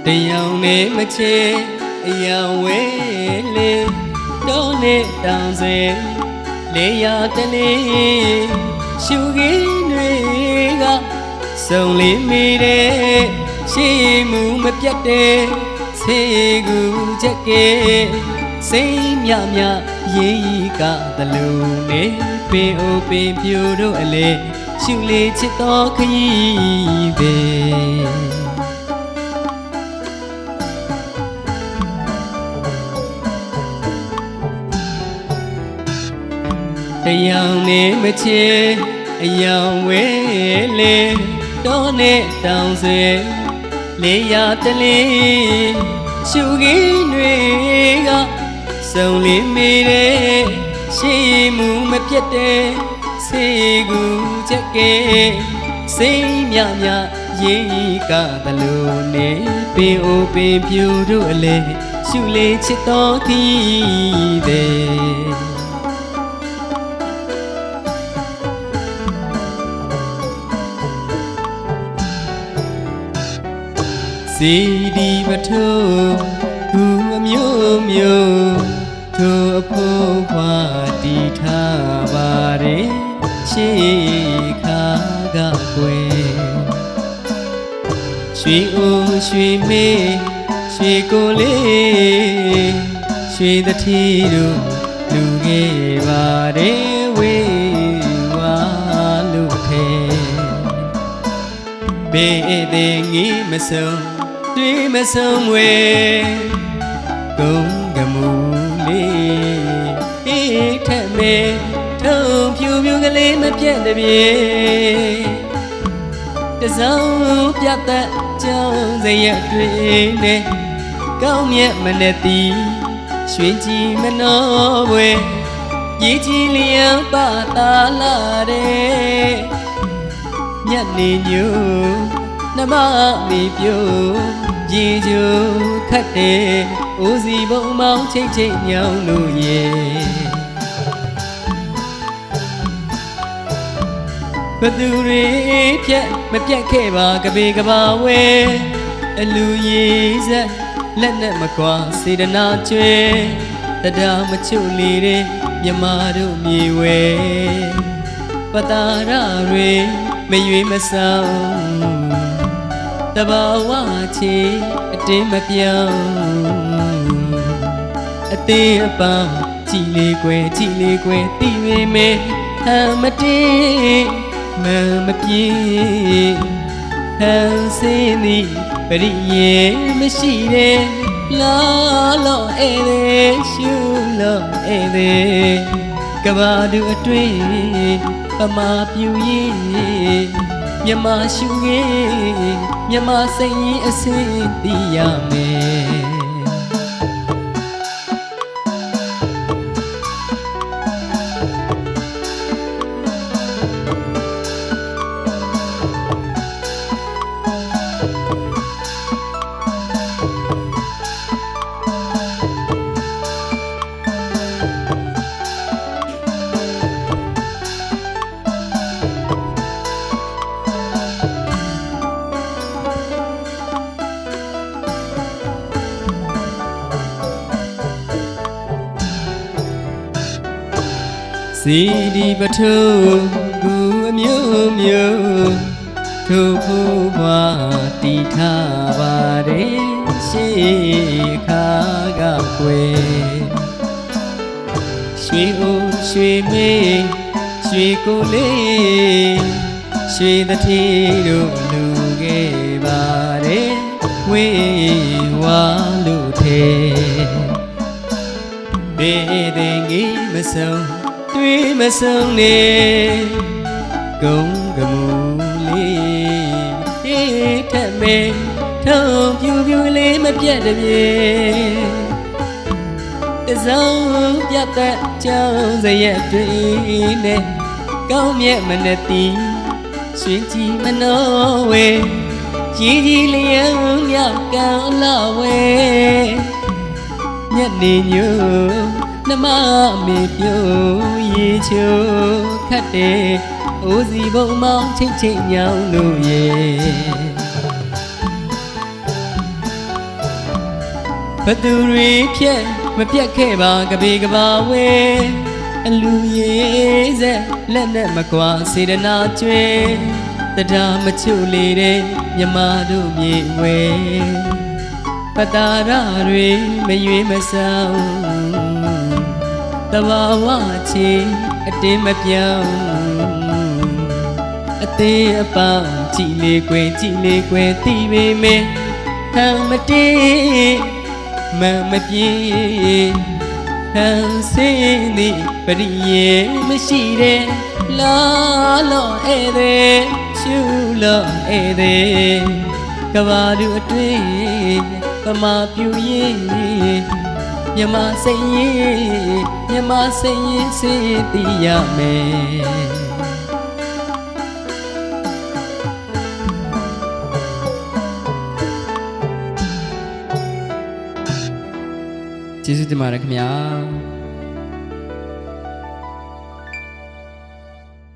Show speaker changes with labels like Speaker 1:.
Speaker 1: တရားနဲ့မချေအရာဝဲလေတော့နဲ့တောင်စဲလေရတလေးရှုခင်းတွေကစုံလေးမိတဲ့ရှိမှုမပြတ်တဲ့ဆေးကူချက်ကဲစိတ်မြမြရေးကတလုံးနဲ့ပင်အိုပင်ပြူတို့အလေရှုလေးချစ်တော်ခရီးပဲတရားနဲ့မချေအယောင်ဝဲလေတော့နဲ့တောင်ဆွေလေရတလေးရှုခင်းတွေကစုံလေးမိတဲ့ရှိမှုမပြတ်တဲ့ဆေးကူချက်ကဲစိတ်မြမြရေးကတလုံးနဲ့ပင်အိုပင်ပြူတို့အလေရှုလေးချစ်တော်ခီးတဲ့စီဒီပထိုးသူအမျိုးမျိုးထိုအဖို့ခွာတီထားပါတယ်ရှေးခါကကွယ်ရွှေအိုရွှေမေးရွှေကိုလေးရွှေတထီတို့လူခဲ့ပါတယ်ဝေးဝါလို့ထဲဘေးတဲ့ငီးမစုံတွေ့မဆုံးဝဲကုန်းကမူလေးအေးထက်မဲထုံဖြူဖြူကလေးမပြတ်တပြေတစုံပြတ်သက်ကြောင်းစရက်တွေနဲ့ကောင်းမြတ်မနဲ့တီရွှင်ကြည်မနှောပွဲရည်ကြည်လျံပါတာလာတဲ့ညနေညိုနမမီပြိုရေကျိုခတ်တဲ့ဦးစီဘုံမောင်းချိတ်ချိတ်ညောင်းလို့ရေဘသူတွေဖြတ်မပြတ်ခဲ့ပါကပေကဘာဝဲအလူရေးဆက်လက်နဲ့မကွာစေတနာကျွဲတရားမချုံလေတဲ့မြမတို့မြေဝဲပတာရတွေမရွေးမဆောင်တဘာဝချီအတင်းမပြောင်းအသေးအပေါင်းကြည်လေးကွယ်ကြည်လေးကွယ်တီးရမေဟမ်မတေးမမပြေဟမ်စင်းသည်ပရိယေမရှိတဲ့လာလောဧသေးရှုလောဧသေးကဘာတူအတွင်းပမာပြူရေးမြမရှိခဲ့မြမစိတ်ရင်အစင်းသိရမယ်စီဒီပထိုးကူအမျိုးမျိုးထို့ဖို့ဘွားတီထားပါတယ်ရှေးခါကကွယ်ရွှေအိုရွှေမေးရွှေကိုလေးရွှေတထီတို့လူခဲ့ပါတယ်ဝေးဝါလို့ထဲဘေးတဲ့ငီးမဆုံးတွေ့မဆုံးနေကုန်းကမူလေးအေးထက်မဲထုံပြူပြူလေးမပြတ်တပြေတစုံပြတ်သက်ကြောင်းစရက်တွေနဲ့ကောင်းမြတ်မနဲ့တီရွှင်ကြည်မနှောဝဲကြီးကြီးလျံမြောက်ကံလာဝဲညနေညို နှမမေပြုံးရေချိုးခတ်တဲ့အိုးစီဘုံမောင်ချိတ်ချိတ်ညောင်းလို့ရဲ့ဘသူတွေဖြက်မပြတ်ခဲ့ပါကပေကပါဝဲအလူရေးစက်လက်နဲ့မကွာစေတနာကျွဲတရားမချုလေတဲ့မြမတို့မြေဝဲပတာရတွေမရွေးမဆောင်တဘာဝချီအတင်းမပြောင်းအသေးအပေါင်းကြည်လေကွယ်ကြည်လေကွယ်သိပေမဲ့ဟန်မတေးမမပြေဟန်စင်းသည်ပရိယေမရှိတဲ့လာလောဧည့်သည်ရှုလောဧည့်သည်ကဘာလူအတွင်းပမာပြူရင်မြမစိတ်ရင်မြမစိတ်ရင်စေတည်ရမယ်ကျေးဇူးတင်ပါတယ်ခင်ဗျာ